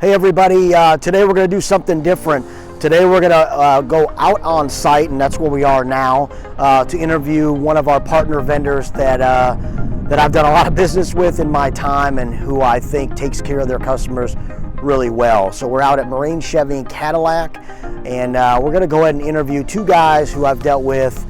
Hey everybody, today we're going to do something different. Today we're going to go out on site, and that's where we are now, to interview one of our partner vendors that I've done a lot of business with in my time and who I think takes care of their customers really well. So we're out at Marine Chevy and Cadillac, and we're going to go ahead and interview two guys who I've dealt with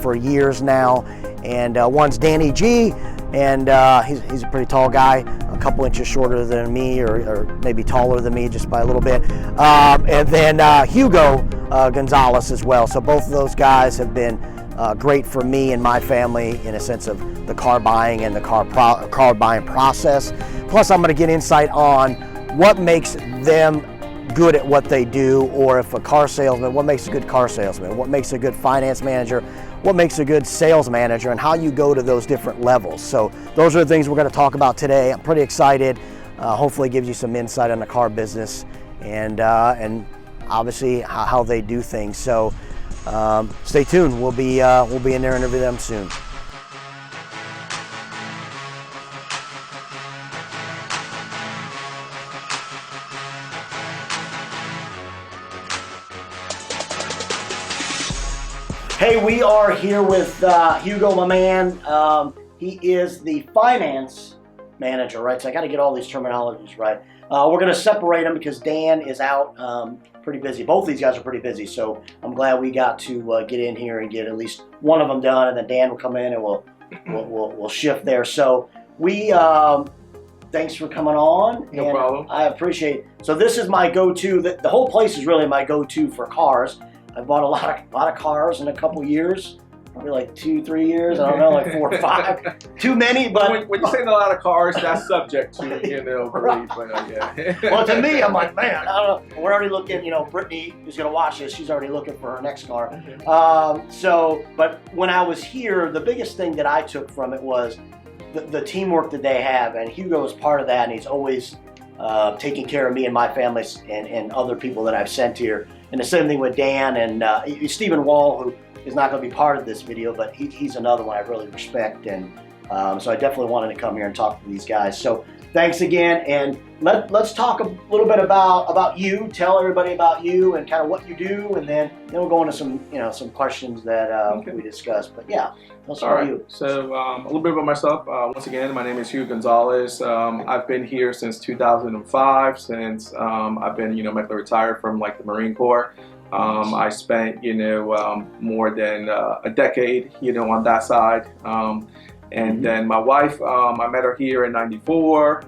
for years now. And one's Danny G, and he's a pretty tall guy, a couple inches shorter than me, or maybe taller than me just by a little bit. And then Hugo Gonzalez as well. So both of those guys have been great for me and my family in a sense of the car buying and the car buying process. Plus, I'm going to get insight on what makes them good at what they do, or if a car salesman, what makes a good car salesman, what makes a good finance manager, what makes a good sales manager, and how you go to those different levels. So those are the things we're going to talk about today. I'm pretty excited. Hopefully gives you some insight on the car business and obviously how they do things. So stay tuned. We'll be in there interviewing them soon. Hey, we are here with Hugo, my man. He is the finance manager, right? So I got to get all these terminologies right. We're going to separate them because Dan is out pretty busy. Both these guys are pretty busy, so I'm glad we got to get in here and get at least one of them done, and then Dan will come in and we'll shift there. So we thanks for coming on. No problem. I appreciate it. So this is my go-to. The whole place is really my go-to for cars. I've bought a lot of cars in a couple years, probably like 2-3 years. I don't know, like 4 or 5. Too many, but when you're saying a lot of cars, that's subject to right. But yeah. Well, to me, I'm like, man, I don't know. We're already looking. Brittany is going to watch this. She's already looking for her next car. But when I was here, the biggest thing that I took from it was the teamwork that they have, and Hugo is part of that, and he's always taking care of me and my family and other people that I've sent here. And the same thing with Dan and Stephen Wall, who is not going to be part of this video, but he's another one I really respect. And so I definitely wanted to come here and talk to these guys. So thanks again. And let's talk a little bit about you. Tell everybody about you and kind of what you do. And then we'll go into some questions that we discussed. But yeah, let's start with you. So a little bit about myself. Once again, my name is Hugh Gonzalez. I've been here since 2005, since I've been medically retired from the Marine Corps. I spent more than a decade on that side. And then my wife, I met her here in '94.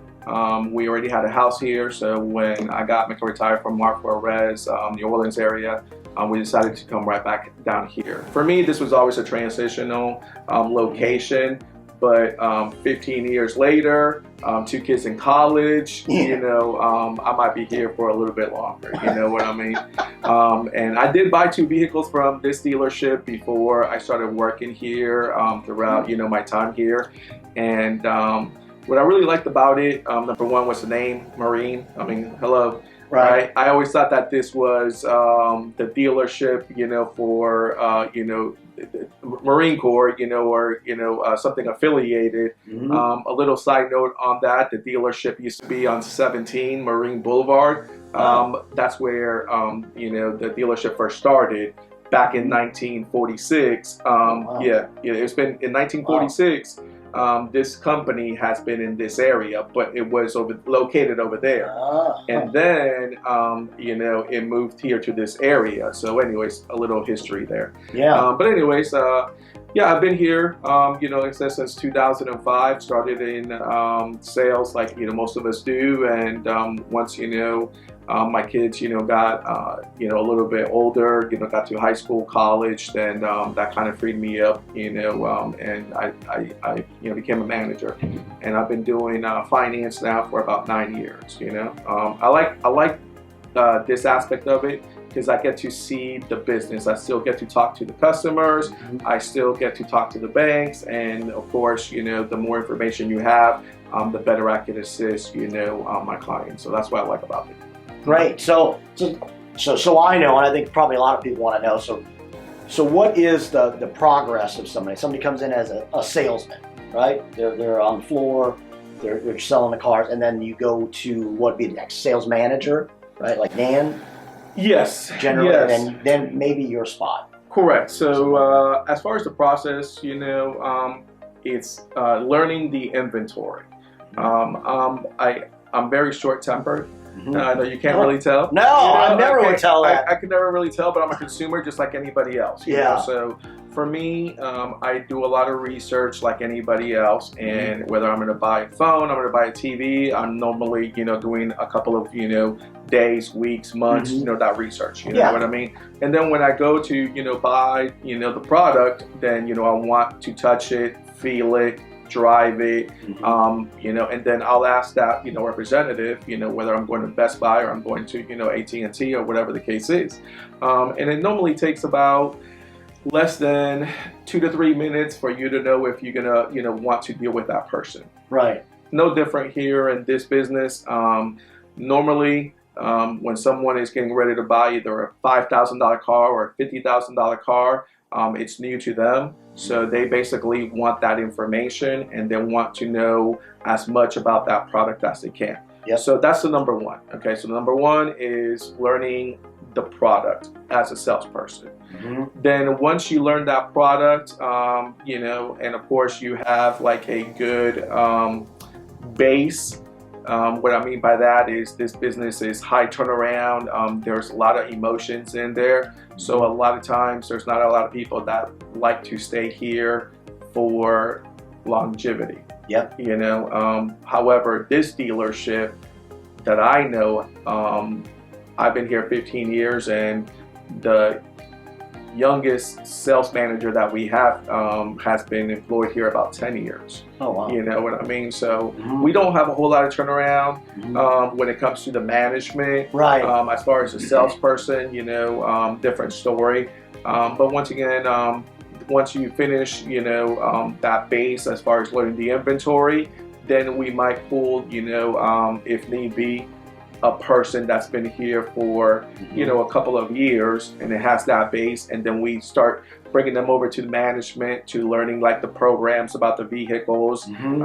We already had a house here, so when I got medically retired from Marco Res, New Orleans area, we decided to come right back down here. For me, this was always a transitional location, but 15 years later, 2 kids in college, I might be here for a little bit longer, you know what I mean? And I did buy 2 vehicles from this dealership before I started working here throughout, my time here. And what I really liked about it, number one was the name, Marine. I mean, hello. Right. I always thought that this was the dealership, for, Marine Corps, or, something affiliated. Mm-hmm. A little side note on that, the dealership used to be on 17 Marine Boulevard. That's where, the dealership first started back in 1946. Wow. Yeah, it's been in 1946. Wow. This company has been in this area, but it was located over there. And then, it moved here to this area. So anyways, a little history there. Yeah. But anyways, I've been here, since 2005, started in sales like, most of us do. And once, my kids, got, a little bit older, got to high school, college, then that kind of freed me up, and I became a manager. And I've been doing finance now for about 9 years, I like this aspect of it because I get to see the business. I still get to talk to the customers. Mm-hmm. I still get to talk to the banks. And of course, the more information you have, the better I can assist, my clients. So that's what I like about it. Great. So I know, and I think probably a lot of people want to know. So what is the progress of somebody? Somebody comes in as a salesman, right? They're on the floor. they're selling the cars, and then you go to what would be the next sales manager, right? Like Nan, Yes. generally, Yes. and then maybe your spot. Correct. So as far as the process, it's learning the inventory. I'm very short-tempered. I know you can't really tell. No, I never would tell that. I can never really tell, but I'm a consumer just like anybody else. You know? So for me, I do a lot of research like anybody else, and whether I'm going to buy a phone, I'm going to buy a TV, I'm normally, doing a couple of, days, weeks, months, that research. You know what I mean? And then when I go to, buy, the product, then, I want to touch it, feel it, drive it, and then I'll ask that, representative, whether I'm going to Best Buy or I'm going to, AT&T or whatever the case is. And it normally takes about less than 2 to 3 minutes for you to know if you're gonna, want to deal with that person. Right. No different here in this business. Normally, when someone is getting ready to buy either a $5,000 car or a $50,000 car, it's new to them. So they basically want that information and they want to know as much about that product as they can. Yep. So that's the number one. Okay, so the number one is learning the product as a salesperson. Then once you learn that product, and of course you have like a good base. What I mean by that is this business is high turnaround. There's a lot of emotions in there. So a lot of times there's not a lot of people that like to stay here for longevity. Yep. However, this dealership that I know, I've been here 15 years, and the youngest sales manager that we have has been employed here about 10 years. Oh, wow. You know what I mean? So we don't have a whole lot of turnaround when it comes to the management. Right. As far as a salesperson, different story. But once again, once you finish, that base as far as learning the inventory, then we might pull, if need be, a person that's been here for, a couple of years, and it has that base, and then we start bringing them over to management to learning like the programs about the vehicles, and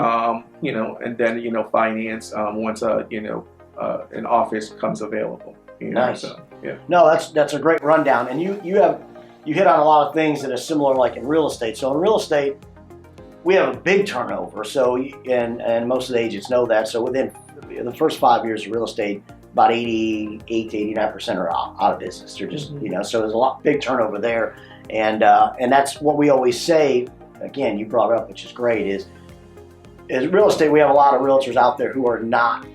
then, finance once, an office comes available. Nice. So, yeah. No, that's a great rundown, and you hit on a lot of things that are similar, like in real estate. So in real estate, we have a big turnover. So and most of the agents know that. So within the first 5 years of real estate, about 88 to 89% are out of business. They're just so there's a big turnover there, and that's what we always say. Again, you brought it up, which is great. Is real estate? We have a lot of realtors out there who are not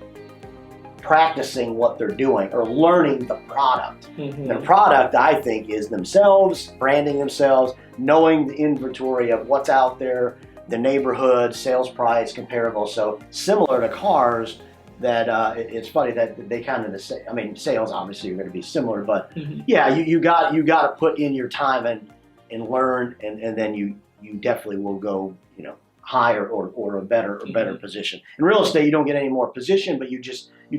practicing what they're doing or learning the product. The product, I think, is themselves, branding themselves, knowing the inventory of what's out there, the neighborhood, sales price, comparable. So similar to cars, that it's funny that they kind of the same. I mean, sales obviously are going to be similar, but yeah, you got to put in your time and learn, and then you definitely will go higher or a better position. In real estate, you don't get any more position, but you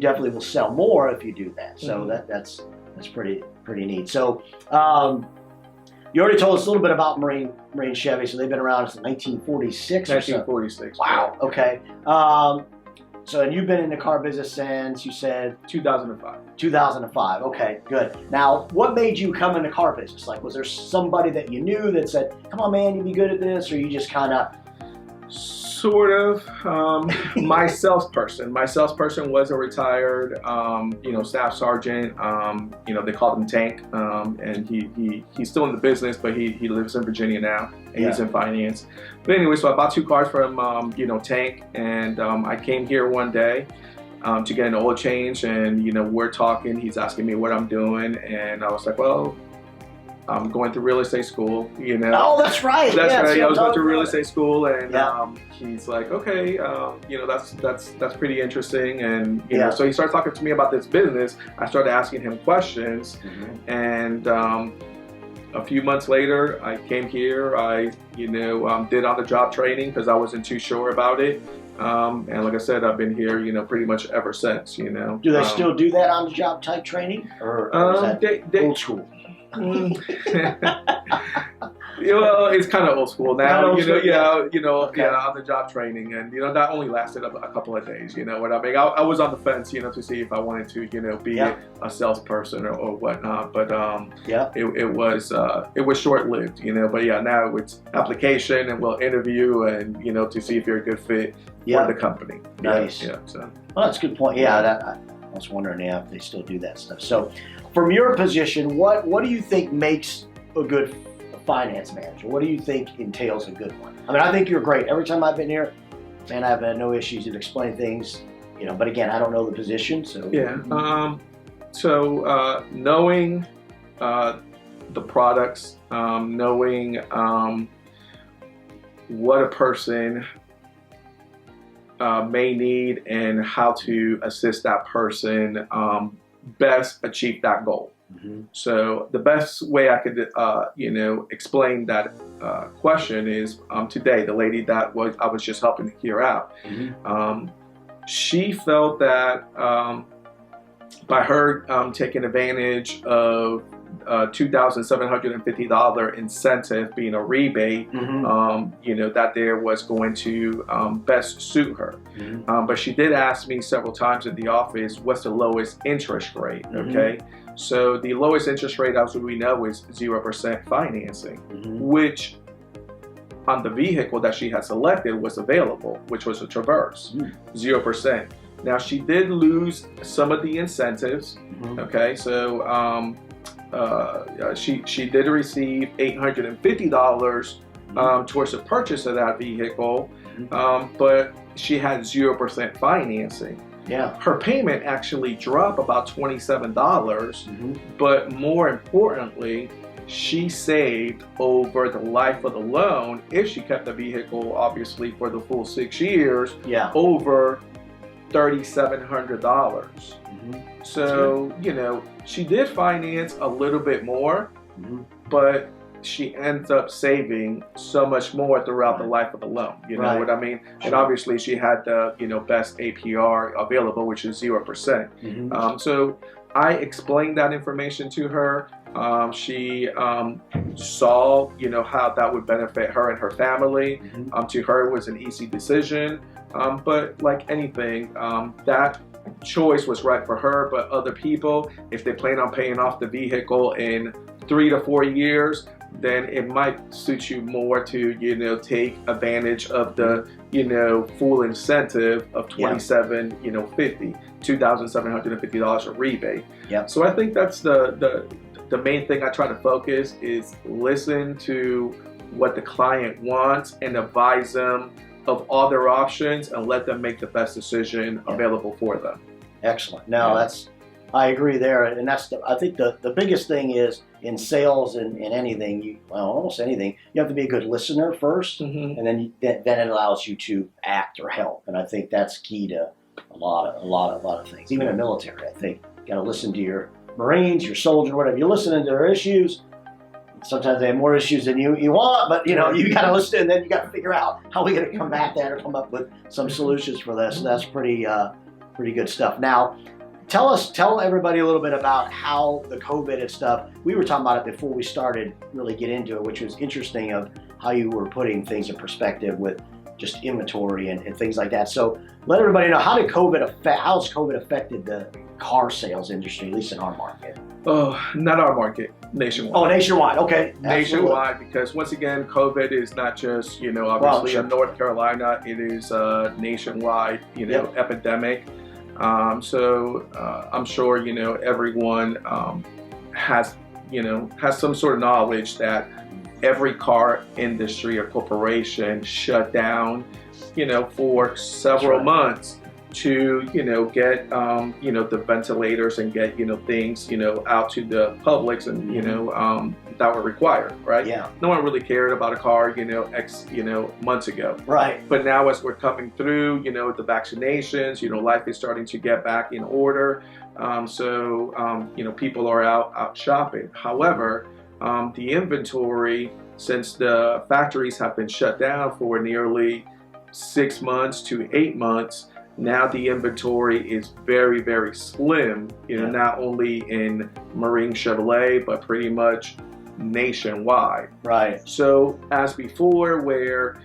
definitely will sell more if you do that. So that's pretty neat. So you already told us a little bit about Marine Chevy. So they've been around since 1946. 1946. Wow. Okay. So and you've been in the car business since, you said 2005. 2005. Okay, good. Now, what made you come in the car business? Like, was there somebody that you knew that said, "Come on, man, you'd be good at this," or you just kind of? Sort of. My salesperson was a retired, staff sergeant. They called him Tank, and he's still in the business, but he lives in Virginia now, and he's in finance. But anyway, so I bought 2 cars from, Tank, and I came here one day to get an oil change, and we're talking. He's asking me what I'm doing, and I was like, well, I'm going to real estate school, Oh, that's right. That's yeah, right. so I was going to real estate school, and Yeah. He's like, okay, that's pretty interesting, and Yeah. so he started talking to me about this business. I started asking him questions, and a few months later, I came here. I did on-the-job training because I wasn't too sure about it, and like I said, I've been here, pretty much ever since. Do they still do that on-the-job type training, or is that old school? Well, it's kind of old school now, Old school, Okay. on the job training, and that only lasted a couple of days. You know what I mean? I was on the fence, to see if I wanted to, be a salesperson or whatnot, but it was short lived, But yeah, now it's application, and we'll interview, and to see if you're a good fit for the company. Nice. Yeah. So. Well, that's a good point. Yeah, I was wondering if they still do that stuff. So, from your position, what do you think makes a good finance manager? What do you think entails a good one? I mean, I think you're great. Every time I've been here, man, I've had no issues in explaining things. But again, I don't know the position, so yeah. Knowing the products, knowing what a person may need and how to assist that person best achieve that goal. Mm-hmm. So the best way I could, explain that question is today, the lady that I was just helping hear out, Mm-hmm. She felt that by her taking advantage of $2,750 incentive being a rebate, Mm-hmm. That there was going to best suit her. Mm-hmm. But she did ask me several times in the office, what's the lowest interest rate, Mm-hmm. okay? So the lowest interest rate, as we know, is 0% financing, Mm-hmm. which on the vehicle that she had selected was available, which was a Traverse, 0%. Now she did lose some of the incentives, Mm-hmm. okay? So she did receive $850 towards the purchase of that vehicle, but she had 0% financing. Yeah. Her payment actually dropped about $27, Mm-hmm. but more importantly, she saved over the life of the loan, if she kept the vehicle obviously for the full 6 years, Yeah. over $3,700. Mm-hmm. So, she did finance a little bit more, Mm-hmm. but she ends up saving so much more throughout the life of the loan. You know what I mean? Sure. And obviously she had the, best APR available, which is 0%. Mm-hmm. So I explained that information to her. She saw, how that would benefit her and her family. Mm-hmm. To her, it was an easy decision. But like anything, that choice was right for her. But other people, if they plan on paying off the vehicle in 3 to 4 years, then it might suit you more to, take advantage of the, full incentive of $2,750 a rebate. Yep. So I think that's the main thing I try to focus is listen to what the client wants and advise them of all their options and let them make the best decision available for them. Excellent. No, I agree there, and I think the biggest thing is in sales and in anything, almost anything, you have to be a good listener first, Mm-hmm. and then it allows you to act or help. And I think that's key to a lot of things. Even in the military, I think you got to listen to your Marines, your soldiers, whatever. You're listening to their issues. Sometimes they have more issues than you want, but you got to listen, and then you got to figure out how we're going to combat that or come up with some solutions for this. So that's pretty good stuff. Now, tell everybody a little bit about how the COVID and stuff. We were talking about it before we started really get into it, which was interesting of how you were putting things in perspective with just inventory and things like that. So let everybody know, how has COVID affected the car sales industry, at least in our market? Oh, not our market, nationwide. Oh, nationwide. Okay. Nationwide, because once again, COVID is not just, obviously in North Carolina, it is a nationwide, epidemic. So I'm sure, everyone has some sort of knowledge that every car industry or corporation shut down, for several months to, get, the ventilators and get, things, out to the publics and, that were required, right? Yeah. No one really cared about a car, months ago. Right. But now as we're coming through, the vaccinations, life is starting to get back in order. So people are out shopping. However, the inventory, since the factories have been shut down for nearly 6 months to 8 months, now the inventory is very, very slim, not only in Marine Chevrolet, but pretty much nationwide. Right. So as before, where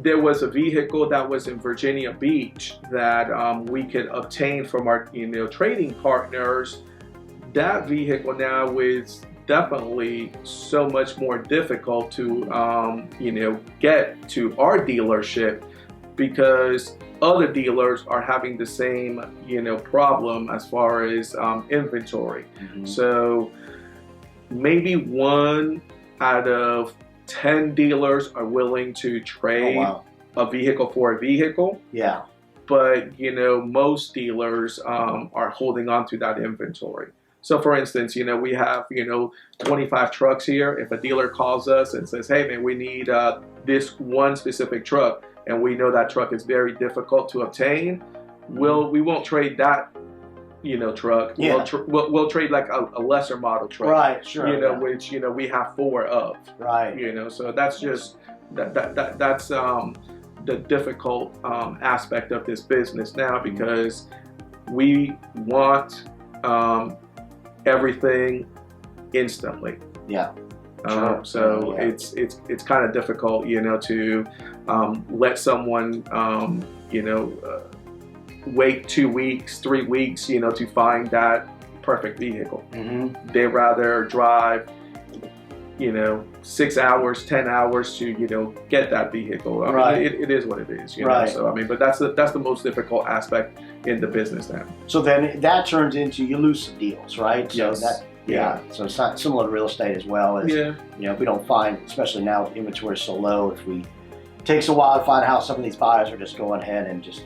there was a vehicle that was in Virginia Beach that we could obtain from our trading partners, that vehicle now is definitely so much more difficult to get to our dealership, because other dealers are having the same problem as far as inventory. So maybe 1 out of 10 dealers are willing to trade a vehicle for a vehicle. Yeah. But most dealers are holding on to that inventory. So for instance, we have 25 trucks here. If a dealer calls us and says, hey man, we need this one specific truck, and we know that truck is very difficult to obtain, we won't trade that truck. Yeah. We'll trade like a lesser model truck. Right, sure. Which we have 4 of. Right. So that's just that's the difficult aspect of this business now, because we want everything instantly. Yeah. Sure. So it's kind of difficult, to let someone wait 2 weeks, 3 weeks, to find that perfect vehicle. They rather drive 6 hours, 10 hours to get that vehicle. Right. It is what it is. Right. So but that's the most difficult aspect in the business now. So then that turns into you lose some deals, right? So Yes. So it's not similar to real estate as well. As, if we don't find, especially now inventory is so low, it takes a while to find out how some of these buyers are just going ahead and just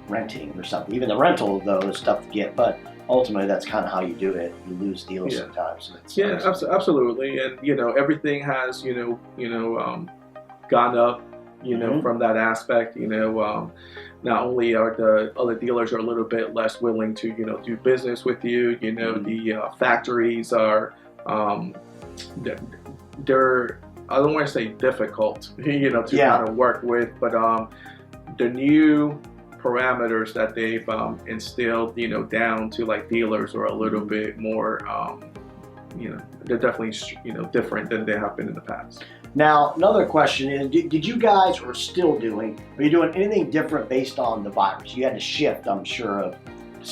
renting or something. Even the rental though is tough to get, but ultimately that's kind of how you do it. You lose deals sometimes. So absolutely. And everything has gone up from that aspect. Not only are the other dealers are a little bit less willing to do business with you, the factories are they're, I don't want to say difficult to kind of work with, but the new parameters that they've instilled down to like dealers are a little bit more they're definitely different than they have been in the past. Now, another question is, did you guys, or still doing, are you doing anything different based on the virus? You had to shift, I'm sure,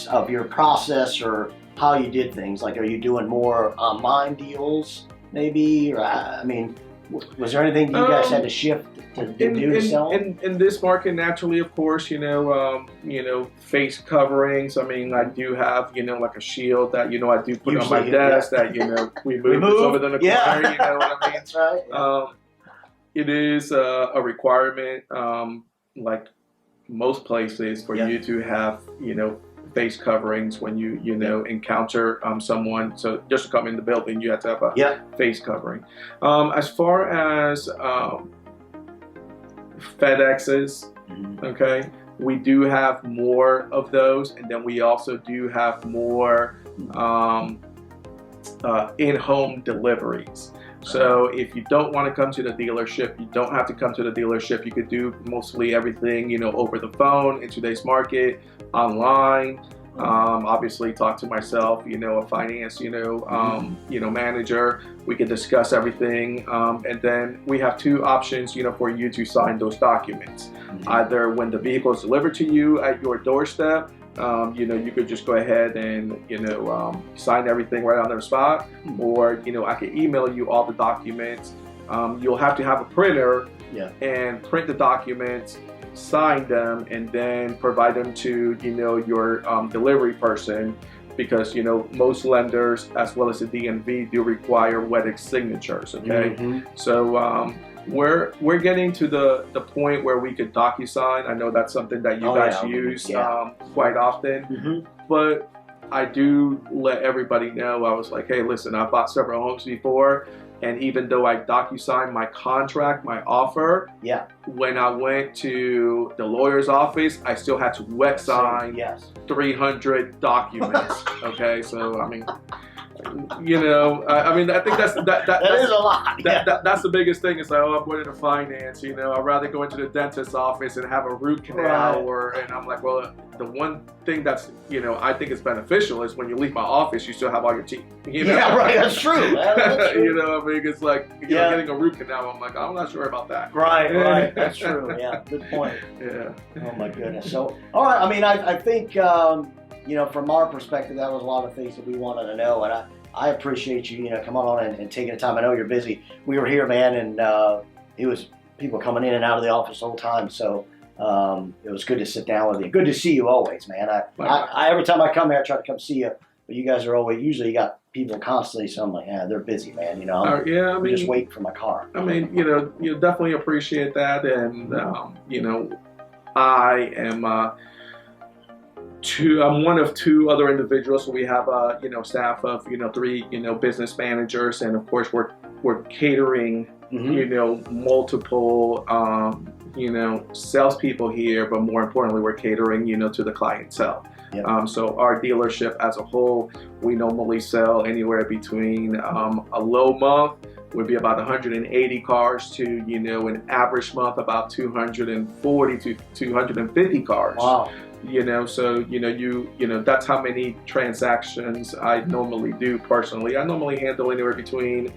of your process or how you did things. Like, are you doing more online deals, maybe? Or, was there anything you guys had to shift to sell? In this market, naturally, of course, face coverings. I do have, like a shield that, I do put on my desk that, we move it's over the corner, you know what I mean? That's right. It is a requirement, like most places, for you to have, face coverings when you encounter someone. So just to come in the building, you have to have a face covering. As far as FedExes, okay, we do have more of those, and then we also do have more in-home deliveries. So if you don't want to come to the dealership, you don't have to come to the dealership. You could do mostly everything, over the phone in today's market, online. Obviously talk to myself, a finance, manager. We can discuss everything. And then we have 2 options, for you to sign those documents. Either when the vehicle is delivered to you at your doorstep, you could just go ahead and, sign everything right on the spot, or, I could email you all the documents. You'll have to have a printer and print the documents, sign them, and then provide them to, your delivery person, because, most lenders, as well as the DMV, do require WEDX signatures, okay? So, we're getting to the point where we could DocuSign. I know that's something that you guys use quite often, but I do let everybody know. I was like, hey, listen, I bought several homes before, and even though I DocuSign my contract, my offer, when I went to the lawyer's office, I still had to wet sign 300 documents. Okay, so You know, I mean, I think that's That is a lot. Yeah. that's the biggest thing. Is like, oh, I'm going into finance. You know, I'd rather go into the dentist's office and have a root canal, and I'm like, well, the one thing that's, you know, I think is beneficial is when you leave my office, you still have all your teeth. You know? Yeah, right. That's true. That's true. You know, I mean, it's like, you know, getting a root canal. I'm like, I'm not sure about that. Right. That's true. Yeah, good point. Yeah. Oh my goodness. So, all right. I mean, I think you know, from our perspective, that was a lot of things that we wanted to know, and I appreciate you, you know, coming on and taking the time. I know you're busy. We were here, man, and it was people coming in and out of the office the whole time. So it was good to sit down with you. Good to see you always, man. I every time I come here, I try to come see you, but you guys are always usually you got people constantly. So I'm like, yeah, they're busy, man. You know, yeah. I mean, just wait for my car. I mean, you know, you definitely appreciate that, and you know, I am. I'm one of two other individuals. So we have a you know staff of you know 3 you know business managers, and of course we're catering you know multiple you know salespeople here, but more importantly we're catering you know to the clientele. Yep. So our dealership as a whole, we normally sell anywhere between a low month would be about 180 cars to you know an average month about 240 to 250 cars. Wow. You know, so you know that's how many transactions I normally do personally. I normally handle anywhere between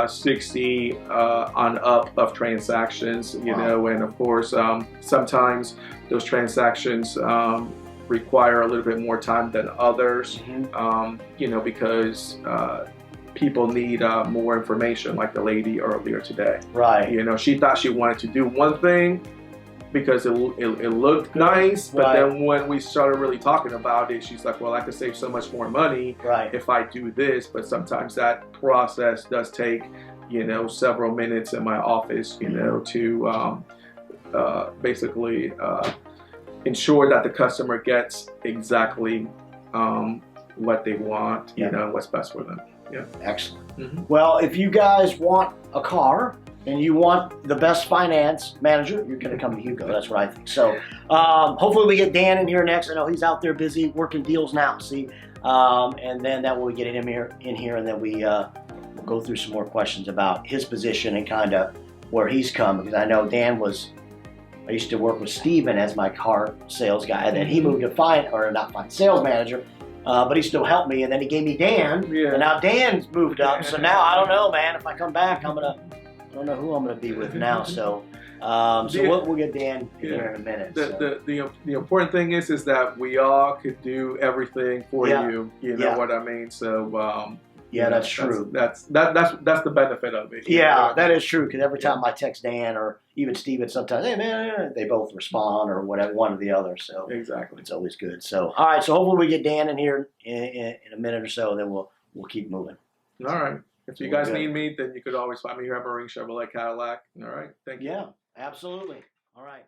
60 on up of transactions. You know, and of course sometimes those transactions require a little bit more time than others. You know, because people need more information, like the lady earlier today. Right. You know, she thought she wanted to do one thing because it looked nice, but then when we started really talking about it, she's like, well, I could save so much more money if I do this, but sometimes that process does take, you know, several minutes in my office, you know, to basically ensure that the customer gets exactly what they want, you know, what's best for them. Yeah. Excellent. Well, if you guys want a car, and you want the best finance manager, you're going to come to Hugo. That's what I think. So hopefully we get Dan in here next. I know he's out there busy working deals now. See, and then that will get him in here, and then we'll go through some more questions about his position and kind of where he's come. Because I know Dan I used to work with Steven as my car sales guy. And then he moved to sales manager. But he still helped me, and then he gave me Dan. And now Dan's moved up. So now I don't know, man. If I come back, I don't know who I'm going to be with now, so we'll get Dan here in a minute. The important thing is that we all could do everything for you. You know what I mean? So that's true. That's the benefit of it. Yeah, that is true. Because every time I text Dan or even Steven, sometimes, hey man, they both respond or whatever, one or the other. So exactly, it's always good. So all right, so hopefully we get Dan in here in a minute or so, and then we'll keep moving. All right. If you guys need me, then you could always find me here at Marine Chevrolet Cadillac. All right. Thank you. Yeah, absolutely. All right.